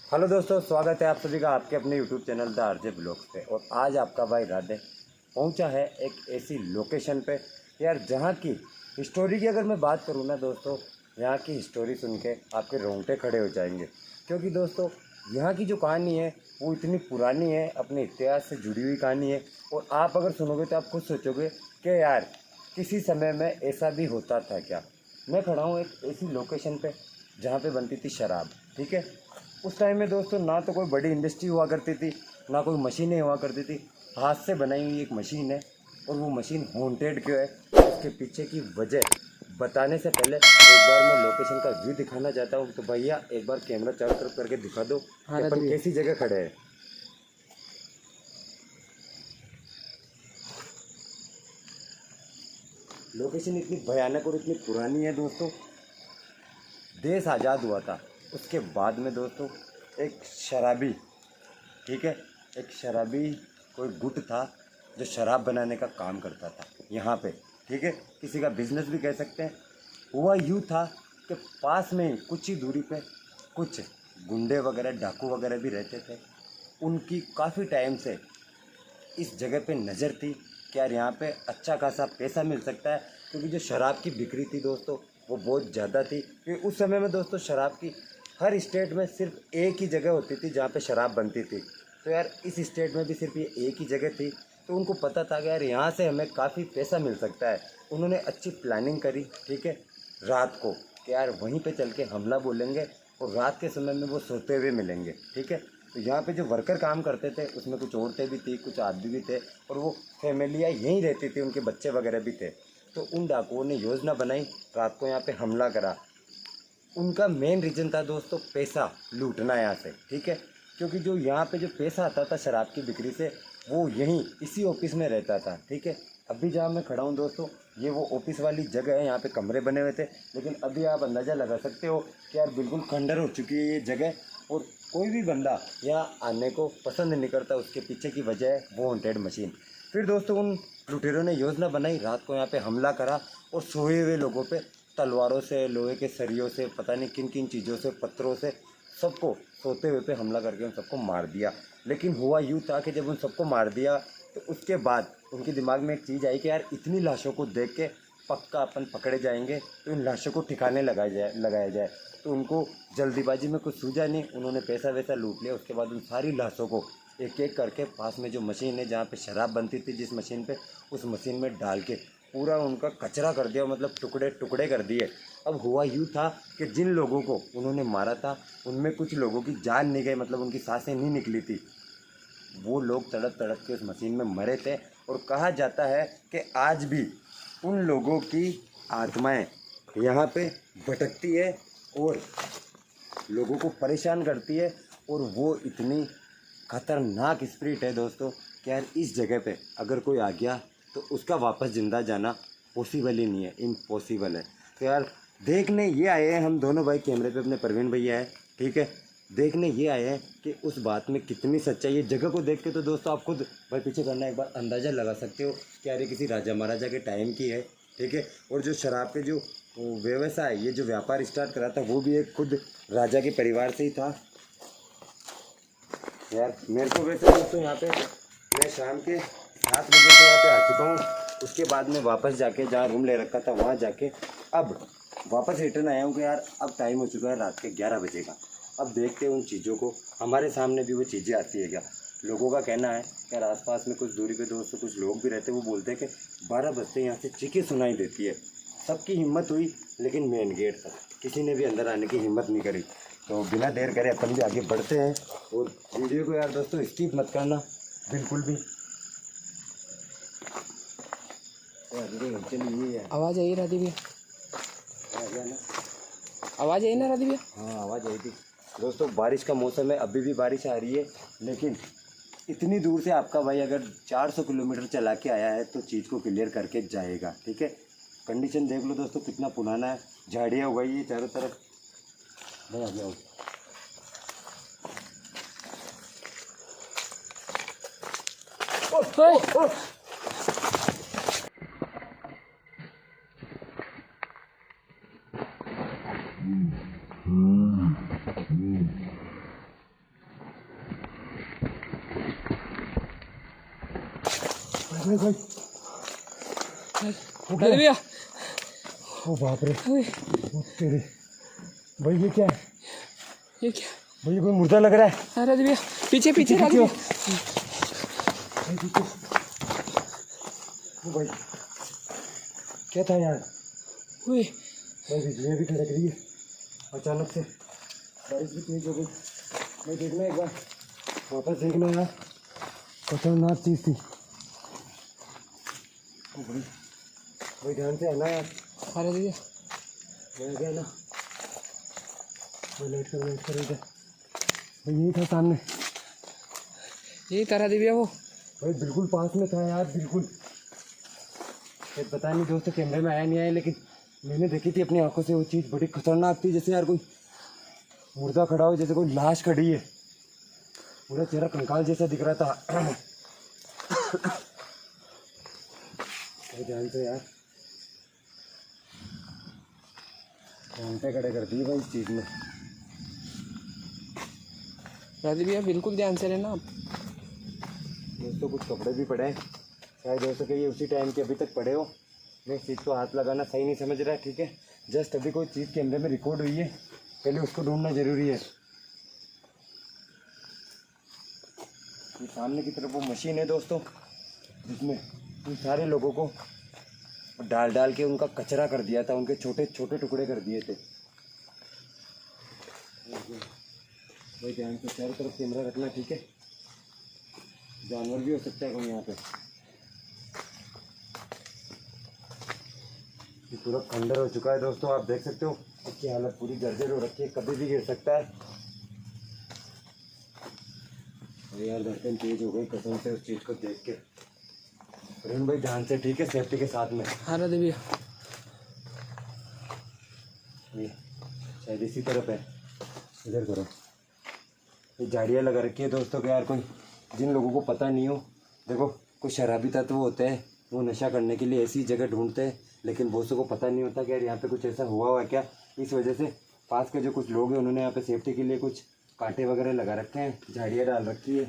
Hello दोस्तों, स्वागत है आप सभी का आपके अपने YouTube channel the RJ blogs पे। और आज आपका भाई राधे पहुंचा है एक ऐसी लोकेशन पे यार, जहां की हिस्टोरी की अगर मैं बात करूं ना दोस्तों, यहाँ की हिस्टोरी सुन के आपके रोंगटे खड़े हो जाएंगे। क्योंकि दोस्तों यहाँ की जो कहानी है वो इतनी पुरानी है, अपने इतिहास से जुड़ी हुई कहानी है। और आप अगर सुनोगे तो आप खुद सोचोगे कि यार किसी समय में ऐसा भी होता था क्या। मैं खड़ा हूँ एक ऐसी लोकेशन पे जहाँ पे बनती थी शराब, ठीक है। उस टाइम में दोस्तों ना तो कोई बड़ी इंडस्ट्री हुआ करती थी, ना कोई मशीनें हुआ करती थी। हाथ से बनाई हुई एक मशीन है। और वो मशीन हॉन्टेड क्यों है, उसके पीछे की वजह बताने से पहले एक बार मैं लोकेशन का व्यू दिखाना चाहता हूँ। तो भैया एक बार कैमरा चारों तरफ करके दिखा दो कि अपन कैसी जगह खड़े हैं। लोकेशन इतनी भयानक और इतनी पुरानी है दोस्तों। देश आज़ाद हुआ था, उसके बाद में दोस्तों एक शराबी, ठीक है, एक शराबी कोई गुट था जो शराब बनाने का काम करता था यहाँ पे, ठीक है। किसी का बिजनेस भी कह सकते हैं। हुआ यूँ था कि पास में ही कुछ ही दूरी पे कुछ गुंडे वगैरह डाकू वगैरह भी रहते थे। उनकी काफ़ी टाइम से इस जगह पे नज़र थी कि यार यहाँ पे अच्छा खासा पैसा मिल सकता है। क्योंकि जो शराब की बिक्री थी दोस्तों वो बहुत ज़्यादा थी। क्योंकि उस समय में दोस्तों शराब की हर स्टेट में सिर्फ एक ही जगह होती थी जहाँ पे शराब बनती थी। तो यार इस स्टेट में भी सिर्फ ये एक ही जगह थी। तो उनको पता था कि यार यहाँ से हमें काफ़ी पैसा मिल सकता है। उन्होंने अच्छी प्लानिंग करी, ठीक है, रात को कि यार वहीं पे चल के हमला बोलेंगे और रात के समय में वो सोते हुए मिलेंगे, ठीक है। तो यहाँ पे जो वर्कर काम करते थे उसमें कुछ औरतें भी थी, कुछ आदमी भी थे, और वो फैमिलियाँ यहीं रहती थी, उनके बच्चे वगैरह भी थे। तो उन डाकुओं ने योजना बनाई, रात को यहाँ पे हमला करा। उनका मेन रीज़न था दोस्तों पैसा लूटना यहाँ से, ठीक है। क्योंकि जो यहाँ पे जो पैसा आता था शराब की बिक्री से वो यहीं इसी ऑफिस में रहता था, ठीक है। अभी जहाँ मैं खड़ा हूँ दोस्तों ये वो ऑफिस वाली जगह है। यहाँ पे कमरे बने हुए थे, लेकिन अभी आप अंदाज़ा लगा सकते हो कि यार बिल्कुल खंडर हो चुकी है ये जगह। और कोई भी बंदा यहाँ आने को पसंद नहीं करता। उसके पीछे की वजह है वो हॉन्टेड मशीन। फिर दोस्तों उन लुटेरों ने योजना बनाई, रात को यहाँ पे हमला करा और सोए हुए लोगों पे तलवारों से, लोहे के सरियों से, पता नहीं किन किन चीज़ों से, पत्थरों से, सबको सोते हुए पे हमला करके उन सबको मार दिया। लेकिन हुआ यूँ था कि जब उन सबको मार दिया तो उसके बाद उनके दिमाग में एक चीज़ आई कि यार इतनी लाशों को देख के पक्का अपन पकड़े जाएंगे, तो इन लाशों को ठिकाने लगाया जाए। तो उनको जल्दीबाजी में कुछ सूझा नहीं, उन्होंने पैसा वैसा लूट लिया। उसके बाद उन सारी लाशों को एक एक करके पास में जो मशीन है जहाँ पे शराब बनती थी, जिस मशीन पे, उस मशीन में डाल के पूरा उनका कचरा कर दिया, मतलब टुकड़े टुकड़े कर दिए। अब हुआ यूँ था कि जिन लोगों को उन्होंने मारा था उनमें कुछ लोगों की जान नहीं गई, मतलब उनकी सांसें नहीं निकली थी। वो लोग तड़प तड़प के उस मशीन में मरे थे। और कहा जाता है कि आज भी उन लोगों की आत्माएं यहाँ पे भटकती है और लोगों को परेशान करती है। और वो इतनी खतरनाक स्पिरिट है दोस्तों कि यार इस जगह पे अगर कोई आ गया तो उसका वापस ज़िंदा जाना पॉसिबल ही नहीं है, इम्पॉसिबल है। तो यार देखने ये आए हैं हम दोनों भाई, कैमरे पे अपने प्रवीण भैया है, ठीक है। देखने ये आए हैं कि उस बात में कितनी सच्चाई है। जगह को देख के तो दोस्तों आप खुद भाई पीछे करना एक बार अंदाज़ा लगा सकते हो कि यार ये किसी राजा महाराजा के टाइम की है, ठीक है। और जो शराब के जो व्यवसाय, ये जो व्यापार स्टार्ट करा था वो भी एक खुद राजा के परिवार से ही था। यार मेरे को वैसे दोस्तों यहाँ पे मैं शाम के 7 बजे से यहाँ पे आ चुका हूँ। उसके बाद में वापस जाके जहाँ रूम ले रखा था वहाँ जाके अब वापस रिटर्न आया हूँ कि यार अब टाइम हो चुका है रात के 11 बजे का। अब देखते हैं उन चीज़ों को, हमारे सामने भी वो चीज़ें आती है क्या। लोगों का कहना है कि यार आसपास में कुछ दूरी पे दोस्तों कुछ लोग भी रहते हैं, वो बोलते हैं कि 12 बजते यहाँ से चीखें सुनाई देती है। सबकी हिम्मत हुई लेकिन मेन गेट तक किसी ने भी अंदर आने की हिम्मत नहीं करी। तो बिना देर करे अपन भी आगे बढ़ते हैं। और वीडियो को यार दोस्तों स्किप मत करना बिल्कुल भी। आवाज़ आई राधी भैया, आवाज़ आई ना राधी भैया? हाँ आवाज़ आई थी दोस्तों। बारिश का मौसम है, अभी भी बारिश आ रही है। लेकिन इतनी दूर से आपका भाई अगर 400 किलोमीटर चला के आया है तो चीज़ को क्लियर करके जाएगा, ठीक है। कंडीशन देख लो दोस्तों कितना पुराना है, झाड़ियाँ उगाई है चारों तरफ। भाई आ जाओ। भाई भाई राधे भैया ओ बाप रे, ओए, ओ तेरे भाई ये क्या है ये क्या? भाई? ये कोई मुर्दा लग रहा है। हाँ राधे भैया, पीछे पीछे राधे भैया। भाई पीछे। ओ भाई क्या था यार? ओए, भाई बिजलियाँ भी खड़क रही है अचानक से, बारिश भी तेज हो गई। भाई देखना एक बार, वापस देखना यार, खतरनाक चीज़ थी। ओ भाई भाई ध्यान से आना यार। हाँ राधे भैया। मैं गया ना, भाई लाइट कर इधर। भाई यही था सामने, यही था राधे भैया वो। भाई बिल्कुल पास में था यार, बिल्कुल। ये पता नहीं दोस्तों कैमरे में आया नहीं आया, लेकिन मैंने देखी थी अपनी आंखों से। वो चीज़ बड़ी खतरनाक थी, जैसे यार कोई मुर्दा खड़ा हो, जैसे कोई लाश खड़ी है। पूरा चेहरा कंकाल जैसा दिख रहा था। भाई ध्यान से यार, घंटे खड़े कर दिए भाई इस चीज़ में। राधे भैया बिल्कुल ध्यान से रहना आप। दोस्तों कुछ कपड़े भी पड़े हैं, शायद हो सके ये उसी टाइम के अभी तक पड़े हो। मैं इस चीज़ को हाथ लगाना सही नहीं समझ रहा, ठीक है। जस्ट अभी कोई चीज़ कैमरे में रिकॉर्ड हुई है, पहले उसको ढूंढना जरूरी है। ये सामने की तरफ वो मशीन है दोस्तों, जिसमें उन सारे लोगों को डाल डाल के उनका कचरा कर दिया था, उनके छोटे छोटे टुकड़े कर दिए थे। भाई ध्यान से चारों तरफ कैमरा रखना, ठीक है। जानवर भी हो सकता है कोई यहाँ पे। ये पूरा खंडर हो चुका है दोस्तों, आप देख सकते हो। इसकी हालत पूरी जर्जर हो रखी है, कभी भी गिर सकता है। अरे यार धड़कन तेज हो गई कसम से उस चीज़ को देख के। अरुण भाई ध्यान से, ठीक है, सेफ्टी के साथ में। हाँ राधे भैया। ये शायद इसी तरफ है, इधर करो। ये झाड़ियाँ लगा रखी है दोस्तों के यार, कोई जिन लोगों को पता नहीं हो, देखो कुछ शराबी तत्व होते हैं, वो नशा करने के लिए ऐसी जगह ढूंढते हैं, लेकिन बहुत को पता नहीं होता कि यार यहाँ पे कुछ ऐसा हुआ है क्या। इस वजह से पास के जो कुछ लोग हैं, उन्होंने यहाँ पे सेफ्टी के लिए कुछ कांटे वगैरह लगा रखे हैं, झाड़ियाँ डाल रखी है।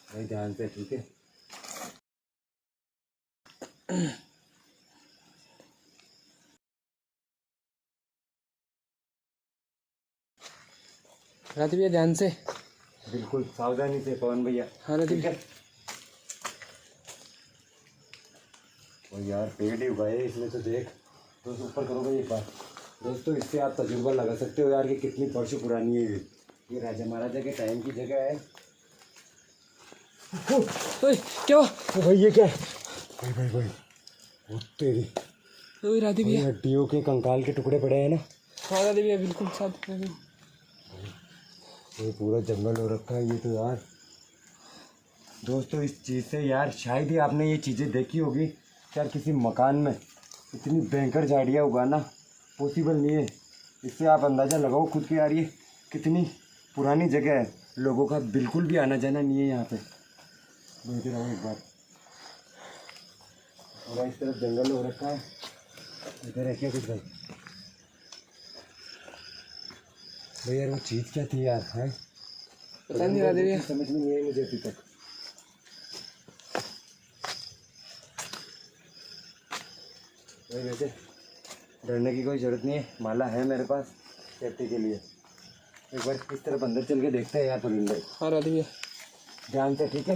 भाई ध्यान से, ठीक है। राधे भैया ध्यान से। बिल्कुल सावधानी से पवन भैया। हाँ राधे ठीक भैया। है। और यार पेड़ ही उगाए इसमें, तो देख दोस्तों, ऊपर करो भाई एक बार। दोस्तों इससे आप तजुर्बा लगा सकते हो यार कि कितनी वर्षों पुरानी है ये राजा महाराजा के टाइम की जगह है। ओए क्या हुआ? तो भाई ये क्या है? भाई भाई भाई वो तेरी, ओए राधे भाई भैया। हड्डियों के कंकाल के टुकड़े पड़े हैं ना। हाँ राधे भैया बिल्कुल साथ में। ये पूरा जंगल हो रखा है ये तो यार। दोस्तों इस चीज़ से यार शायद ही आपने ये चीज़ें देखी होगी कि यार किसी मकान में इतनी भयंकर झाड़ियाँ उगाना पॉसिबल नहीं है। इससे आप अंदाज़ा लगाओ खुद के यार ये कितनी पुरानी जगह है, लोगों का बिल्कुल भी आना जाना नहीं है यहाँ पे। देखते रहो एक बार, पूरा इस तरफ जंगल हो रखा है। इधर है क्या कुछ भाई? भाई यार वो चीज़ क्या थी यार? है पता नहीं राधे भैया। समझ में नहीं आई मुझे अभी तक। भाई वैसे डरने की कोई ज़रूरत नहीं है, माला है मेरे पास सेफ्टी के लिए। एक बार इस तरफ अंदर चल के देखते हैं यार प्रवीण भाई। हाँ राधे भैया। ध्यान से, ठीक है,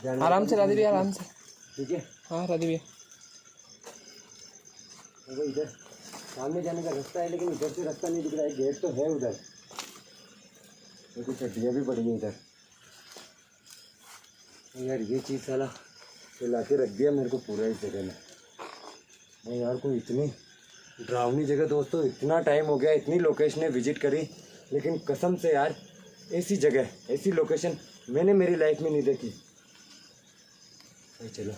ध्यान आराम से राधे भैया, आराम से। ठीक है। हाँ राधे भैया। देखो इधर सामने जाने का रास्ता है, लेकिन इधर से रास्ता नहीं दिख रहा है। गेट तो है उधर, देखो चड्डियाँ भी पड़ी हैं इधर। यार ये चीज़ साला ला के रख दिया मेरे को पूरा इस जगह में। नहीं यार कोई इतनी डरावनी जगह दोस्तों, इतना टाइम हो गया, इतनी लोकेशनें विजिट करी, लेकिन कसम से यार ऐसी जगह, ऐसी लोकेशन मैंने मेरी लाइफ में नहीं देखी। चलो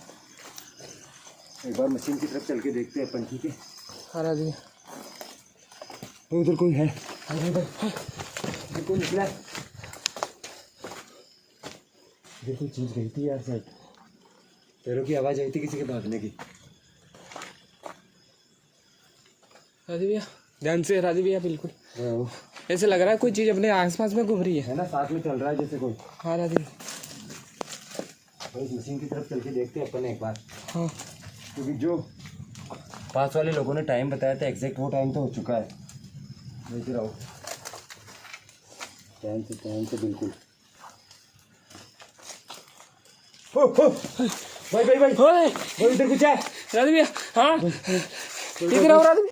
एक बार मशीन की तरफ चल के देखते हैं अपन, ठीक है। हाँ राधे भैया। तो उधर कोई है? उधर कोई निकला है? इधर कोई चीज़ गई थी यार, शायद पैरों की आवाज़ आई थी किसी के भागने की। राधे भैया ध्यान से, राधे भैया बिल्कुल। हाँ। ऐसे लग रहा है कोई चीज़ अपने आसपास में घूम रही है। है ना, साथ में चल रहा है जैसे कोई। हाँ राधे। तो इस मशीन की तरफ चल के देखते हैं अपन एक बार, हाँ क्योंकि जो पास वाले लोगों ने टाइम बताया था एग्जैक्ट वो टाइम तो हो चुका है। देख रहा हूँ टाइम से बिल्कुल। भाई भाई भाई ओए भाई इधर कुछ है। राधे भैया। हाँ दिख रहा हो राधे भैया।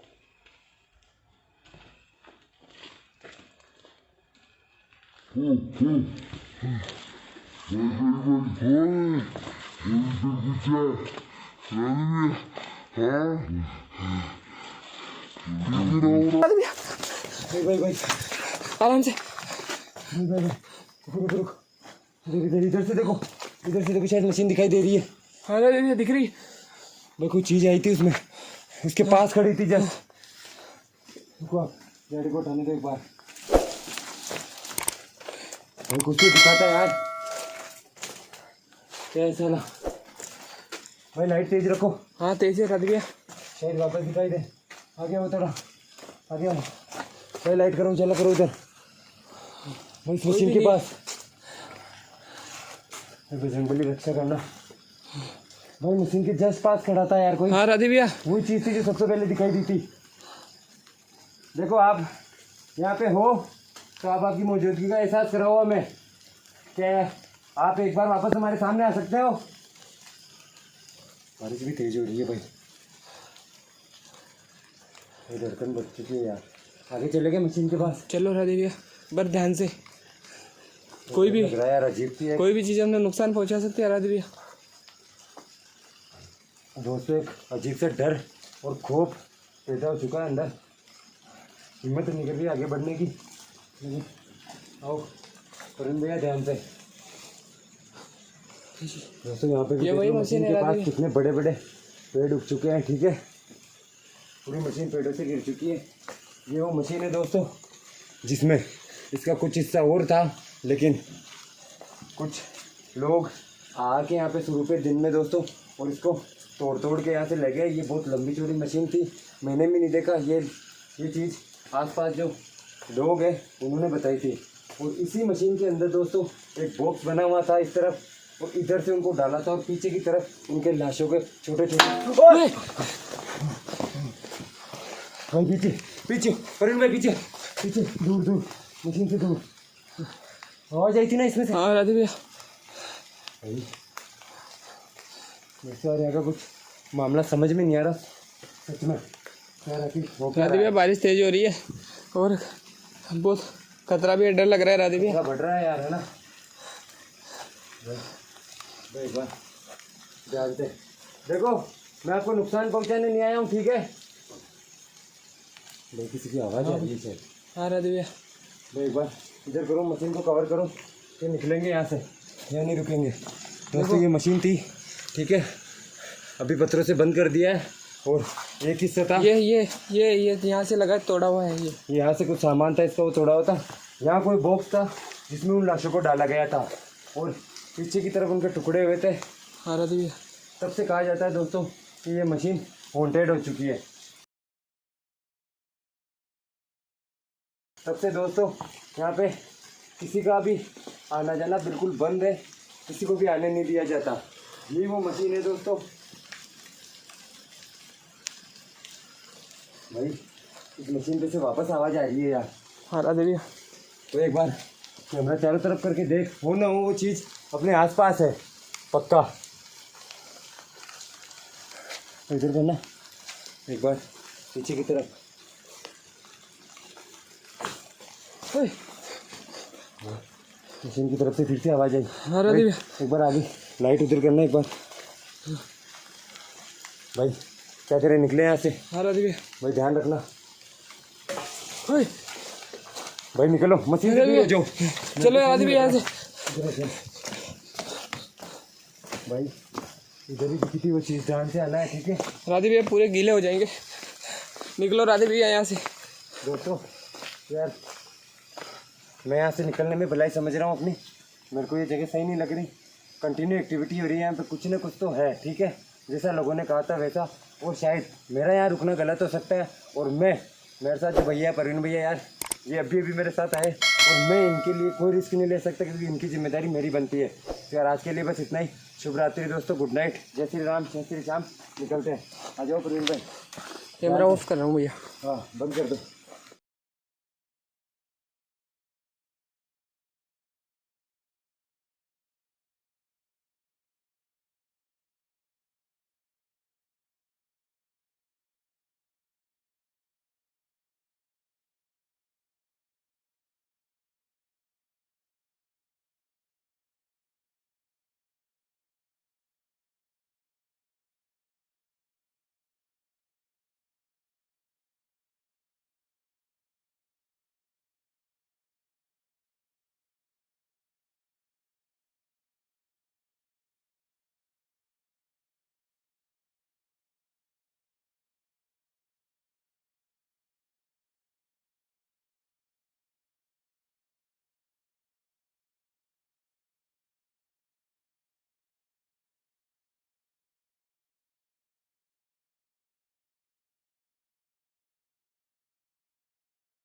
राधे भैया भाई भाई आराम से। भाई भाई रुक रुक इधर इधर इधर से देखो, इधर से देखो, शायद मशीन दिखाई दे रही है। हाँ राधे भैया दिख रही है। भाई कोई चीज़ आई थी उसमें, उसके पास खड़ी थी जस्ट। रुको आप गाड़ी को उठाने दो एक बार। भाई कुछ तो दिखाता है यार, क्या ऐसा ना। भाई लाइट तेज रखो। हाँ तेज है राधे भैया। शायद वापस दिखाई दे। आगे आओ थोड़ा, आगे आओ भाई, लाइट करो, चला करो उधर भाई इस मशीन के पास। जंगली रक्षा करना। भाई मशीन के जस्ट पास खड़ा था यार कोई। हाँ राधे भैया। वही चीज़ थी जो सबसे पहले दिखाई दी थी। देखो आप यहाँ पे हो तो आप आपकी मौजूदगी का एहसास कराओ हमें। क्या आप एक बार वापस हमारे सामने आ सकते हो? बारिश भी तेज हो रही है भाई, ये धड़कन बढ़ चुकी है यार। आगे चले गए मशीन के पास। चलो राधे भैया बस ध्यान से। कोई भी लग रहा है यार अजीब सी है। कोई भी चीज़ हमने नुकसान पहुंचा सकती है राधे भैया। दोस्तों एक अजीब सा डर और खौफ पैदा हो चुका है अंदर। हिम्मत नहीं कर रही आगे बढ़ने की। लेकिन आओ करुण भैया ध्यान से। दोस्तों यहाँ पे भी ये वही मशीन है के पास राधे। कितने बड़े बड़े पेड़ उग चुके हैं। ठीक है, पूरी मशीन पेड़ों से गिर चुकी है। ये वो मशीन है दोस्तों जिसमें इसका कुछ हिस्सा और था, लेकिन कुछ लोग आके यहाँ पे शुरू पे दिन में दोस्तों और इसको तोड़ के यहाँ से ले गए। ये बहुत लंबी चौड़ी मशीन थी, मैंने भी नहीं देखा। ये चीज़ आसपास जो लोग हैं उन्होंने बताई थी। और इसी मशीन के अंदर दोस्तों एक बॉक्स बना हुआ था इस तरफ, और इधर से उनको डाला था और पीछे की तरफ उनके लाशों के छोटे छोटे। ओए! भाई पीछे पीछे करुण भाई, पीछे पीछे, दूर दूर, मशीन से दूर। आवाज आई थी ना इसमें से। हाँ राधे भैया। भाई वैसे और यहाँ का कुछ मामला समझ में नहीं आ रहा सच में। क्या रखी वो क्या राधे भैया बारिश तेज हो रही है और बहुत खतरा भी है, डर लग रहा है राधे भैया। बढ़ रहा है यार, है ना। भाई एक बार ध्यान से देखो, मैं आपको नुकसान पहुंचाने नहीं आया हूँ, ठीक है। भाई किसी की आवाज़ आ रही है शायद। हाँ राधे भैया। भाई एक बार इधर करो, मशीन को कवर करो, फिर निकलेंगे यहाँ से, यहाँ नहीं रुकेंगे। दोस्तों ये मशीन थी, ठीक है, अभी पत्थरों से बंद कर दिया है। और एक हिस्सा था ये यहाँ से लगा तोड़ा हुआ है। ये यहाँ से कुछ सामान था इसका, वो तोड़ा हुआ था। यहाँ कोई बॉक्स था जिसमें उन लाशों को डाला गया था और पीछे की तरफ उनके टुकड़े हुए थे। हाँ राधे भैया। तब से कहा जाता है दोस्तों कि ये मशीन हॉन्टेड हो चुकी है। तब से दोस्तों यहाँ पे किसी का भी आना जाना बिल्कुल बंद है, किसी को भी आने नहीं दिया जाता। ये वो मशीन है दोस्तों। भाई इस मशीन पे से वापस आवाज़ आ रही है यार। हाँ राधे भैया। तो एक बार कैमरा चारों तरफ करके देख, हो ना हो वो चीज़ अपने आसपास है पक्का। इधर करना एक बार पीछे की तरफ। ओए! मशीन की तरफ से फिर से आवाज़ आई। हाँ राधे भैया। एक बार आगे लाइट उधर करना एक बार। भाई क्या करें, निकले यहाँ से। हाँ राधे भैया। भाई ध्यान रखना। ओए! भाई निकलो, मशीन से दूर हो जाओ। चलो राधे भैया यहाँ से। भाई इधर ही दिखी थी वो चीज़, ध्यान से आना है, ठीक है। राधे भैया पूरे गीले हो जाएंगे। निकलो राधे भैया यहाँ से। दोस्तों यार मैं यहाँ से निकलने में भलाई समझ रहा हूँ अपनी, मेरे को ये जगह सही नहीं लग रही। कंटिन्यू एक्टिविटी हो रही है यहाँ पे, कुछ ना कुछ तो है, ठीक है, जैसा लोगों ने कहा था वैसा। और शायद मेरा यहाँ रुकना गलत हो सकता है, और मेरे साथ जो भैया प्रवीण भैया यार ये अभी अभी मेरे साथ आए और मैं इनके लिए कोई रिस्क नहीं ले सकता क्योंकि इनकी जिम्मेदारी मेरी बनती है। तो यार आज के लिए बस इतना ही। शुभ रात्रि दोस्तों, गुड नाइट, जय श्री राम, जय श्री श्याम। निकलते हैं, आ जाओ प्रवीण भाई। कैमरा ऑफ कर रहा हूँ भैया। हाँ बंद कर दो।